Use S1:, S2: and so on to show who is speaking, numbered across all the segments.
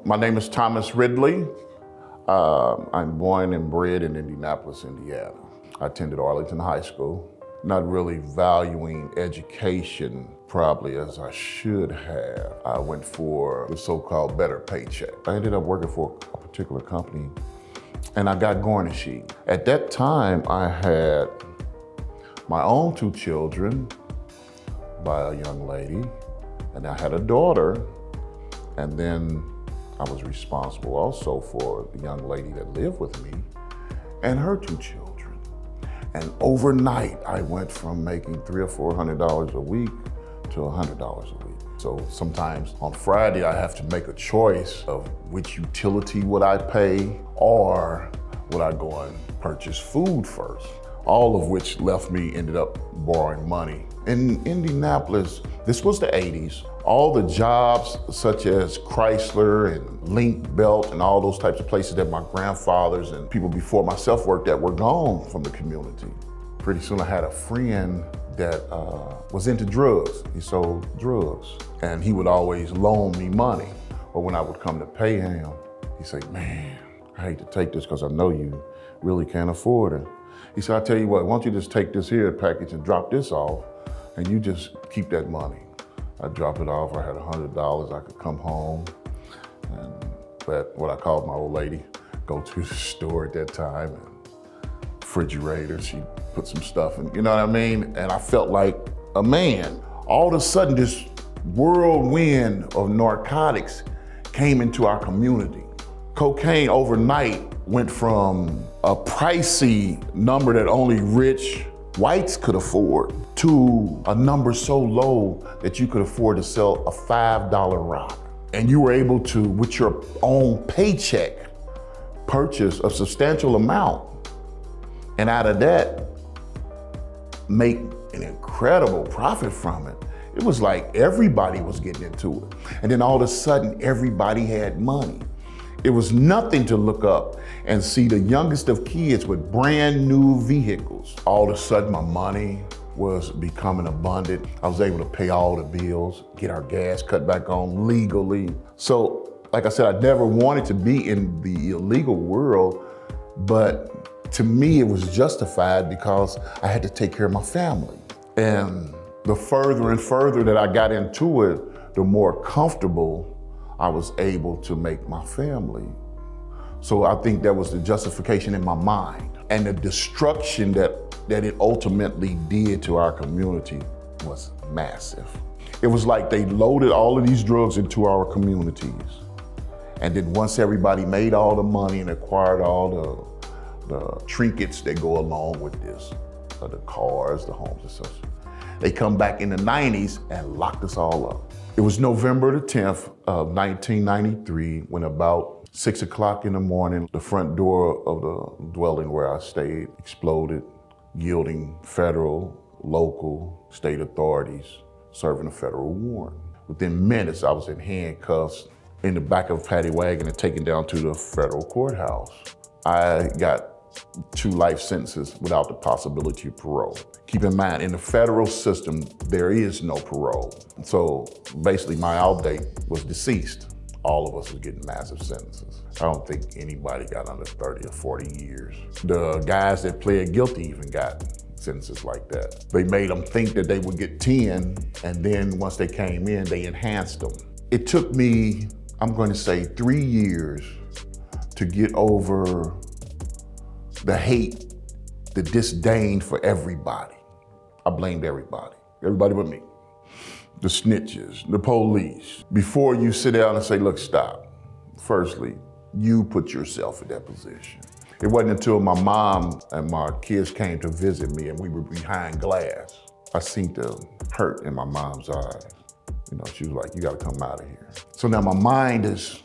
S1: My name is Thomas Ridley. I'm born and bred in Indianapolis, Indiana. I attended Arlington High School, not really valuing education probably as I should have. I went for the so-called better paycheck. I ended up working for a particular company and I got garnishing. At that time, I had my own 2 children by a young lady, and I had a daughter, and then I was responsible also for the young lady that lived with me and her 2 children. And overnight, I went from making $300 or $400 a week to $100 a week. So sometimes on Friday, I have to make a choice of which utility would I pay, or would I go and purchase food first? All of which left me, ended up borrowing money. In Indianapolis, this was the 80s. All the jobs such as Chrysler and Link Belt and all those types of places that my grandfathers and people before myself worked at were gone from the community. Pretty soon I had a friend that was into drugs. He sold drugs. And he would always loan me money. But when I would come to pay him, he'd say, man, I hate to take this because I know you really can't afford it. He said, I tell you what, why don't you just take this here package and drop this off, and you just keep that money. I dropped it off, I had $100, I could come home, and let what I called my old lady go to the store at that time, and refrigerator, she put some stuff in, you know what I mean? And I felt like a man. All of a sudden, this whirlwind of narcotics came into our community. Cocaine overnight went from a pricey number that only rich whites could afford to a number so low that you could afford to sell a $5 rock. And you were able to, with your own paycheck, purchase a substantial amount. And out of that, make an incredible profit from it. It was like everybody was getting into it. And then all of a sudden, everybody had money. It was nothing to look up and see the youngest of kids with brand new vehicles. All of a sudden, my money was becoming abundant. I was able to pay all the bills, get our gas cut back on legally. So, like I said, I never wanted to be in the illegal world, but to me, it was justified because I had to take care of my family. And the further and further that I got into it, the more comfortable I was able to make my family. So I think that was the justification in my mind. And the destruction that it ultimately did to our community was massive. It was like they loaded all of these drugs into our communities. And then once everybody made all the money and acquired all the trinkets that go along with this, the cars, the homes and such, they come back in the 90s and locked us all up. It was November the 10th of 1993 when about 6 o'clock in the morning, the front door of the dwelling where I stayed exploded, yielding federal, local, state authorities serving a federal warrant. Within minutes, I was in handcuffs in the back of a paddy wagon and taken down to the federal courthouse. I got 2 life sentences without the possibility of parole. Keep in mind, in the federal system, there is no parole. So basically my out date was deceased. All of us were getting massive sentences. I don't think anybody got under 30 or 40 years. The guys that pled guilty even got sentences like that. They made them think that they would get 10, and then once they came in, they enhanced them. It took me, I'm going to say 3 years to get over the hate, the disdain for everybody. I blamed everybody but me. The snitches, the police. Before you sit down and say, look, stop. Firstly, you put yourself in that position. It wasn't until my mom and my kids came to visit me and we were behind glass, I seen the hurt in my mom's eyes. You know, she was like, you gotta come out of here. So now my mind is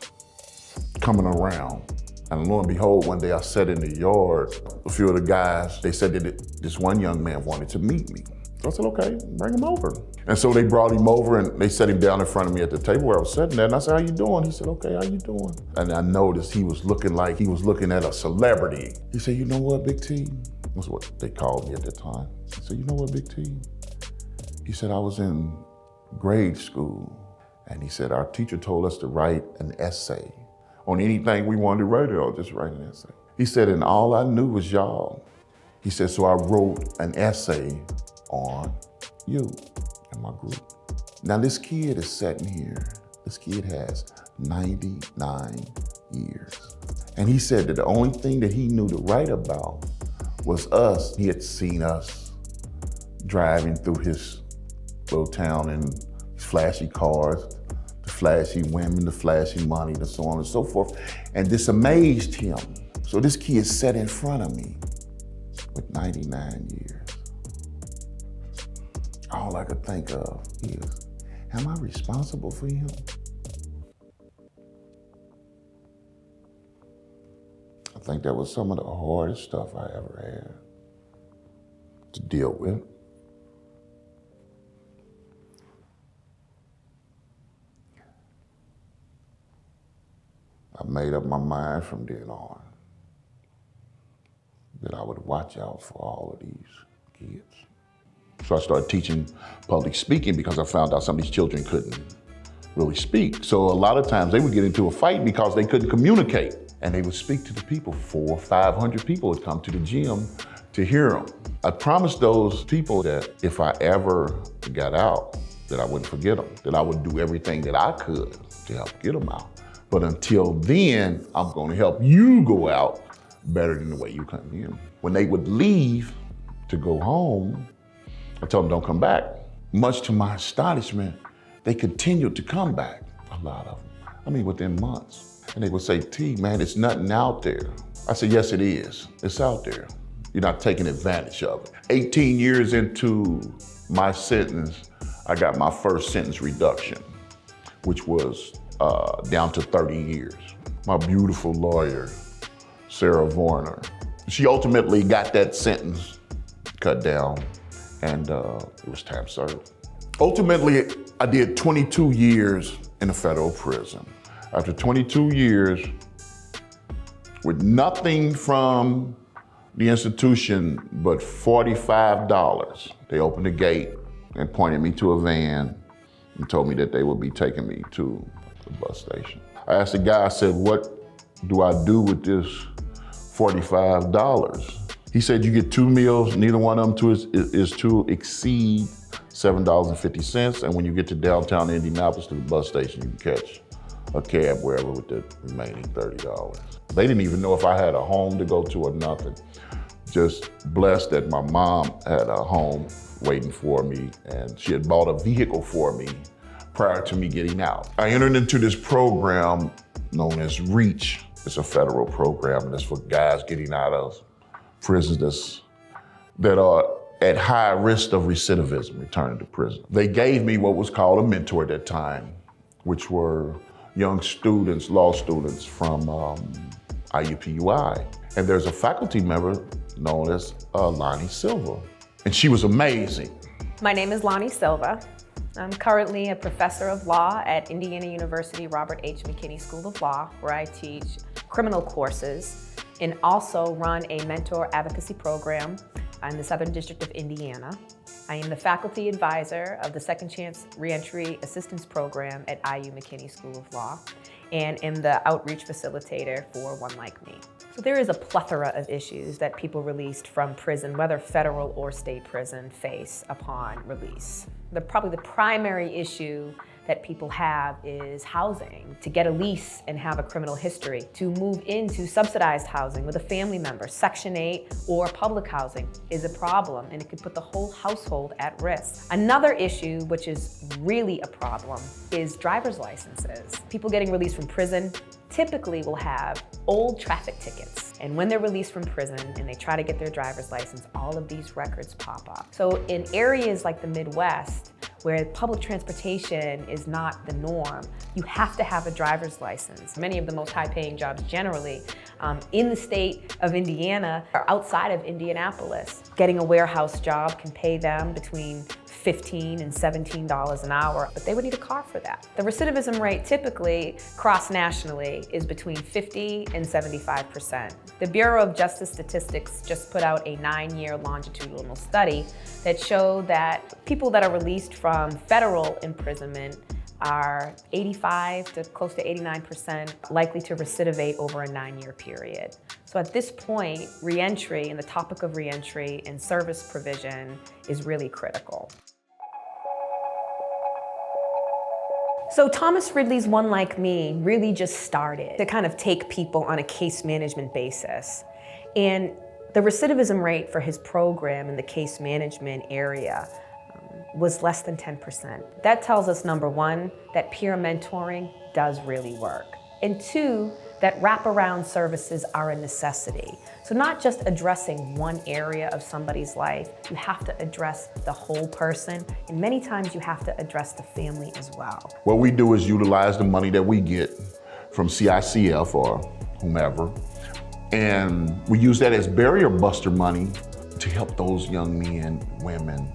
S1: coming around. And lo and behold, one day I sat in the yard. A few of the guys, they said that this one young man wanted to meet me. So I said, okay, bring him over. And so they brought him over and they set him down in front of me at the table where I was sitting there. And I said, how you doing? He said, okay, how you doing? And I noticed he was looking like he was looking at a celebrity. He said, you know what, Big T? That's what they called me at the time. He said, you know what, Big T? He said, I was in grade school. And he said, our teacher told us to write an essay on anything we wanted to write it on, just write an essay. He said, and all I knew was y'all. He said, so I wrote an essay on you and my group. Now this kid is sitting here, this kid has 99 years. And he said that the only thing that he knew to write about was us. He had seen us driving through his little town in flashy cars, the flashy women, the flashy money, and so on and so forth. And this amazed him. So this kid sat in front of me with 99 years. All I could think of is, am I responsible for him? I think that was some of the hardest stuff I ever had to deal with. I made up my mind from then on that I would watch out for all of these kids. So I started teaching public speaking because I found out some of these children couldn't really speak. So a lot of times they would get into a fight because they couldn't communicate. And they would speak to the people. 400 or 500 people would come to the gym to hear them. I promised those people that if I ever got out, that I wouldn't forget them, that I would do everything that I could to help get them out. But until then, I'm gonna help you go out better than the way you come in. When they would leave to go home, I told them don't come back. Much to my astonishment, they continued to come back, a lot of them. I mean, within months. And they would say, T, man, it's nothing out there. I said, yes, it is. It's out there. You're not taking advantage of it. 18 years into my sentence, I got my first sentence reduction, which was down to 30 years. My beautiful lawyer, Sarah Varner, she ultimately got that sentence cut down, and it was time served. Ultimately, I did 22 years in a federal prison. After 22 years, with nothing from the institution but $45, they opened the gate and pointed me to a van and told me that they would be taking me to the bus station. I asked the guy, I said, what do I do with this $45? He said, you get 2 meals, neither one of them is to exceed $7.50, and when you get to downtown Indianapolis to the bus station, you can catch a cab wherever with the remaining $30. They didn't even know if I had a home to go to or nothing. Just blessed that my mom had a home waiting for me, and she had bought a vehicle for me prior to me getting out. I entered into this program known as REACH. It's a federal program, and it's for guys getting out of prisons that are at high risk of recidivism, returning to prison. They gave me what was called a mentor at that time, which were young students, law students from IUPUI. And there's a faculty member known as Lonnie Silva. And she was amazing.
S2: My name is Lonnie Silva. I'm currently a professor of law at Indiana University Robert H. McKinney School of Law, where I teach criminal courses and also run a mentor advocacy program in the Southern District of Indiana. I am the faculty advisor of the Second Chance Reentry Assistance Program at IU McKinney School of Law, and am the outreach facilitator for One Like Me. So there is a plethora of issues that people released from prison, whether federal or state prison, face upon release. Probably the primary issue that people have is housing. To get a lease and have a criminal history, to move into subsidized housing with a family member, Section 8 or public housing is a problem, and it could put the whole household at risk. Another issue, which is really a problem, is driver's licenses. People getting released from prison typically will have old traffic tickets. And when they're released from prison and they try to get their driver's license, all of these records pop up. So in areas like the Midwest, where public transportation is not the norm, you have to have a driver's license. Many of the most high-paying jobs generally in the state of Indiana are outside of Indianapolis. Getting a warehouse job can pay them between $15 and $17 an hour, but they would need a car for that. The recidivism rate typically cross-nationally is between 50 and 75%. The Bureau of Justice Statistics just put out a 9-year longitudinal study that showed that people that are released from federal imprisonment are 85 to close to 89% likely to recidivate over a 9-year period. So at this point, reentry and the topic of reentry and service provision is really critical. So Thomas Ridley's One Like Me really just started to kind of take people on a case management basis. And the recidivism rate for his program in the case management area was less than 10%. That tells us, number one, that peer mentoring does really work. And two, that wraparound services are a necessity. So not just addressing one area of somebody's life, you have to address the whole person, and many times you have to address the family as well.
S1: What we do is utilize the money that we get from CICF or whomever, and we use that as barrier buster money to help those young men, women,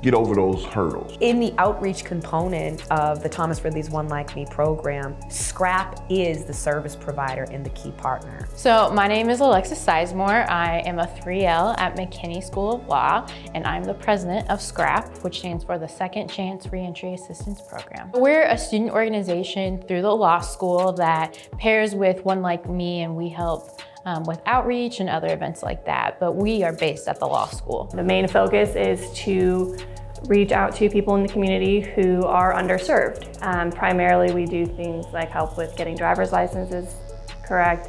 S1: get over those hurdles.
S2: In the outreach component of the Thomas Ridley's One Like Me program, SCRAP is the service provider and the key partner.
S3: So my name is Alexis Sizemore. I am a 3L at McKinney School of Law, and I'm the president of SCRAP, which stands for the Second Chance Reentry Assistance Program. We're a student organization through the law school that pairs with One Like Me, and we help with outreach and other events like that, but we are based at the law school.
S4: The main focus is to reach out to people in the community who are underserved. Primarily, we do things like help with getting driver's licenses correct,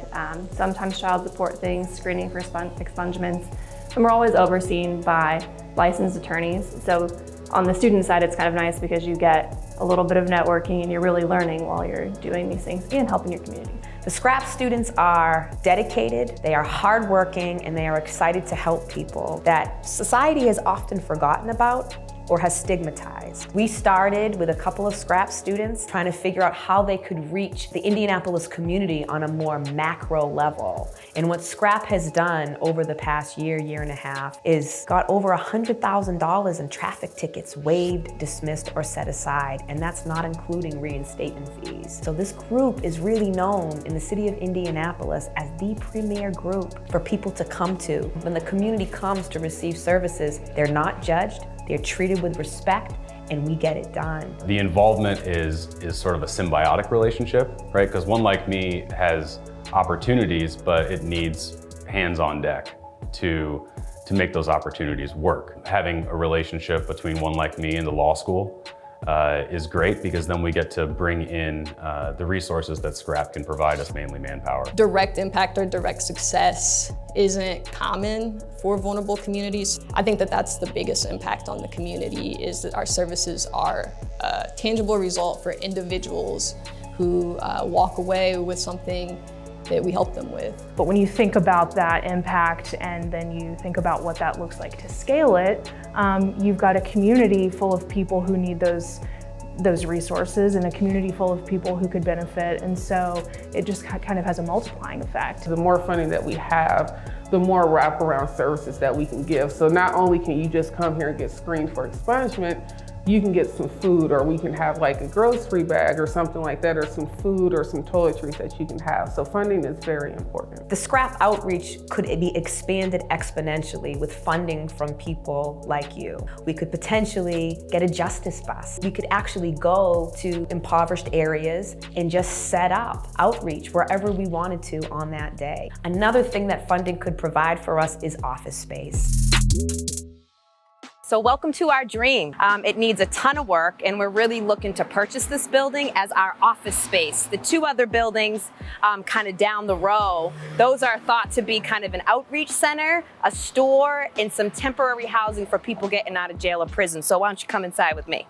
S4: sometimes child support things, screening for expungements, and we're always overseen by licensed attorneys. So on the student side, it's kind of nice because you get a little bit of networking and you're really learning while you're doing these things and helping your community.
S2: The SCRAP students are dedicated, they are hardworking, and they are excited to help people that society has often forgotten about or has stigmatized. We started with a couple of SCRAP students trying to figure out how they could reach the Indianapolis community on a more macro level. And what SCRAP has done over the past year, year and a half, is got over $100,000 in traffic tickets waived, dismissed, or set aside, and that's not including reinstatement fees. So this group is really known in the city of Indianapolis as the premier group for people to come to. When the community comes to receive services, they're not judged, they're treated with respect, and we get it done.
S5: The involvement is sort of a symbiotic relationship, right? Because One Like Me has opportunities, but it needs hands on deck to make those opportunities work. Having a relationship between One Like Me and the law school is great, because then we get to bring in the resources that SCRAP can provide us, mainly manpower.
S6: Direct impact or direct success isn't common for vulnerable communities. I think that that's the biggest impact on the community, is that our services are a tangible result for individuals who walk away with something that we help them with.
S4: But when you think about that impact and then you think about what that looks like to scale it, you've got a community full of people who need those resources and a community full of people who could benefit. And so it just kind of has a multiplying effect.
S7: The more funding that we have, the more wraparound services that we can give. So not only can you just come here and get screened for expungement, you can get some food, or we can have like a grocery bag or something like that, or some food or some toiletries that you can have. So funding is very important.
S2: The SCRAP outreach could be expanded exponentially with funding from people like you. We could potentially get a justice bus. We could actually go to impoverished areas and just set up outreach wherever we wanted to on that day. Another thing that funding could provide for us is office space. So welcome to our dream. It needs a ton of work, and we're really looking to purchase this building as our office space. The two other buildings kind of down the row, those are thought to be kind of an outreach center, a store, and some temporary housing for people getting out of jail or prison. So why don't you come inside with me?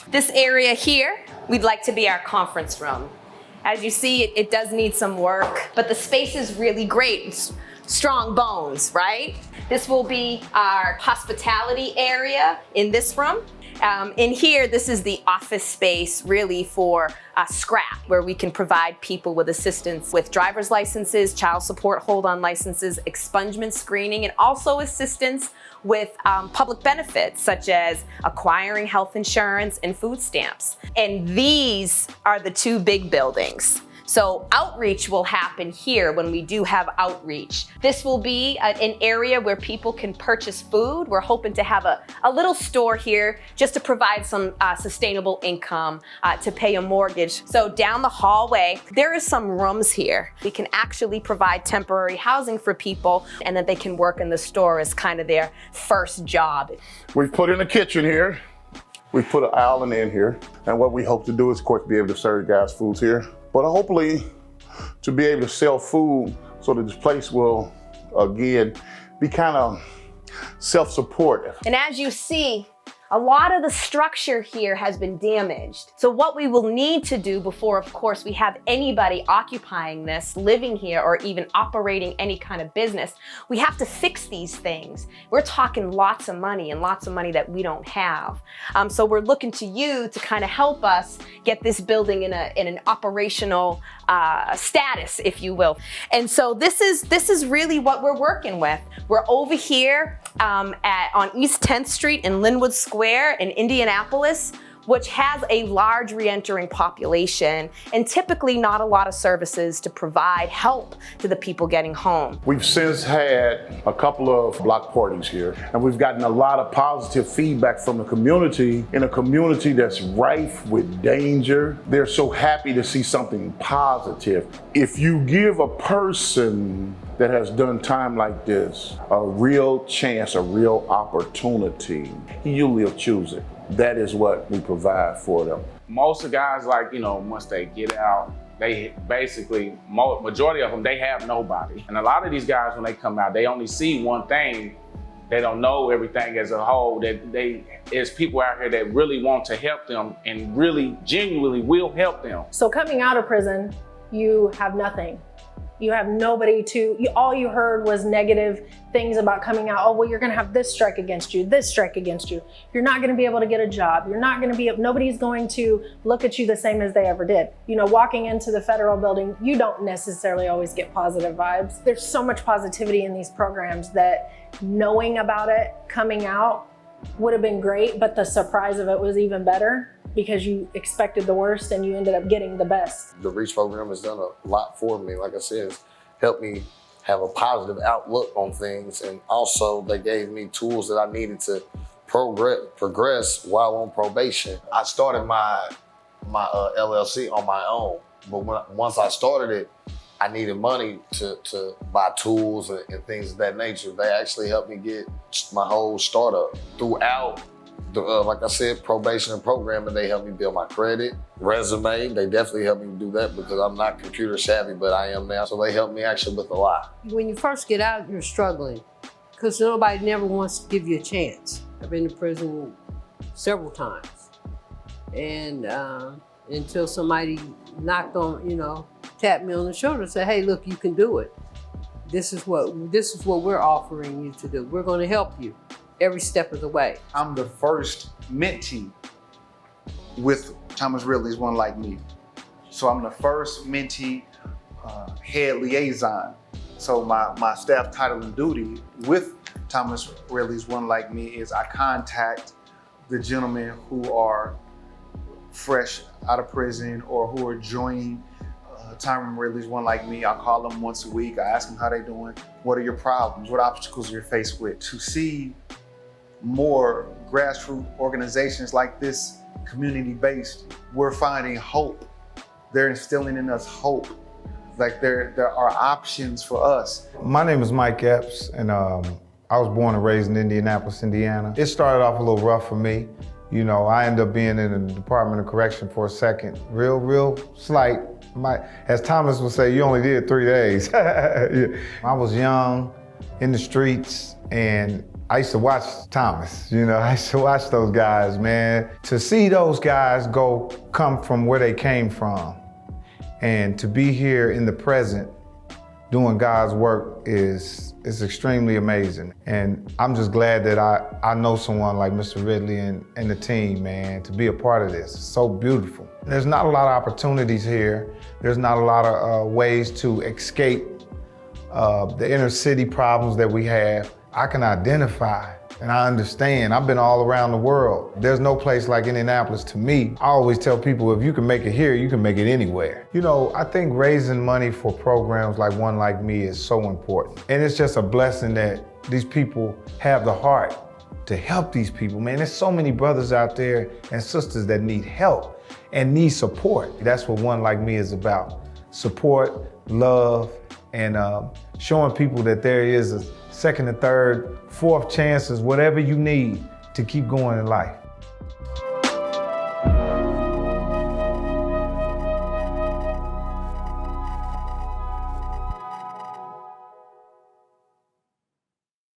S2: This area here, we'd like to be our conference room. As you see, it does need some work, but the space is really great. It's strong bones, right? This will be our hospitality area in this room. In here, this is the office space really for SCRAP, where we can provide people with assistance with driver's licenses, child support hold-on licenses, expungement screening, and also assistance with public benefits such as acquiring health insurance and food stamps. And these are the two big buildings. So outreach will happen here when we do have outreach. This will be an area where people can purchase food. We're hoping to have a little store here just to provide some sustainable income to pay a mortgage. So down the hallway, there is some rooms here. We can actually provide temporary housing for people, and that they can work in the store as kind of their first job.
S1: We've put in a kitchen here. We've put an island in here. And what we hope to do is, of course, be able to serve guys foods here. But hopefully to be able to sell food so that this place will, again, be kind of self-supportive.
S2: And as you see, a lot of the structure here has been damaged. So what we will need to do before, of course, we have anybody occupying this, living here, or even operating any kind of business, we have to fix these things. We're talking lots of money, and lots of money that we don't have. So we're looking to you to kind of help us get this building in an operational status, if you will. And so this is really what we're working with. We're over here on East 10th Street in Linwood Square in Indianapolis, which has a large re-entering population and typically not a lot of services to provide help to the people getting home.
S1: We've since had a couple of block parties here, and we've gotten a lot of positive feedback from the community, in a community that's rife with danger. They're so happy to see something positive. If you give a person that has done time like this a real chance, a real opportunity, you will choose it. That is what we provide for them.
S8: Most of the guys, like, you know, once they get out, they basically, majority of them, they have nobody. And a lot of these guys, when they come out, they only see one thing. They don't know everything as a whole. There's people out here that really want to help them and really genuinely will help them.
S9: So coming out of prison, you have nothing. You have nobody all you heard was negative things about coming out. Oh, well, you're gonna have this strike against you, this strike against you. You're not gonna be able to get a job. Nobody's going to look at you the same as they ever did. You know, walking into the federal building, you don't necessarily always get positive vibes. There's so much positivity in these programs that knowing about it, coming out, would have been great, but the surprise of it was even better, because you expected the worst and you ended up getting the best.
S10: The REACH program has done a lot for me. Like I said, it's helped me have a positive outlook on things. And also they gave me tools that I needed to progress while on probation. I started my LLC on my own, but once I started it, I needed money to buy tools and things of that nature. They actually helped me get my whole startup. Throughout like I said, probation and programming, they helped me build my credit, resume. They definitely helped me do that because I'm not computer savvy, but I am now. So they helped me actually with a lot.
S11: When you first get out, you're struggling because nobody never wants to give you a chance. I've been to prison several times. And until somebody knocked on, tapped me on the shoulder and said, hey, look, you can do it. This is what we're offering you to do. We're going to help you every step of the way.
S12: I'm the first mentee with Thomas Ridley's One Like Me. So I'm the first mentee head liaison. So my staff title and duty with Thomas Ridley's One Like Me is I contact the gentlemen who are fresh out of prison or who are joining Thomas Ridley's One Like Me. I call them once a week. I ask them how they're doing. What are your problems? What obstacles you're faced with? To see more grassroots organizations like this, community-based, we're finding hope. They're instilling in us hope. Like there are options for us.
S13: My name is Mike Epps, and I was born and raised in Indianapolis, Indiana. It started off a little rough for me. I ended up being in the Department of Correction for a second. Real slight. As Thomas would say, you only did 3 days. I was young, in the streets, and I used to watch Thomas. I used to watch those guys, man. To see those guys come from where they came from, and to be here in the present doing God's work is extremely amazing. And I'm just glad that I know someone like Mr. Ridley and the team, man, to be a part of this. It's so beautiful. There's not a lot of opportunities here. There's not a lot of ways to escape the inner city problems that we have. I can identify And I understand, I've been all around the world. There's no place like Indianapolis to me. I always tell people, if you can make it here, you can make it anywhere. You know, I think raising money for programs like One Like Me is so important. And it's just a blessing that these people have the heart to help these people, man. There's so many brothers out there and sisters that need help and need support. That's what One Like Me is about. Support, love, and showing people that there is a second and third, fourth chances, whatever you need to keep going in life.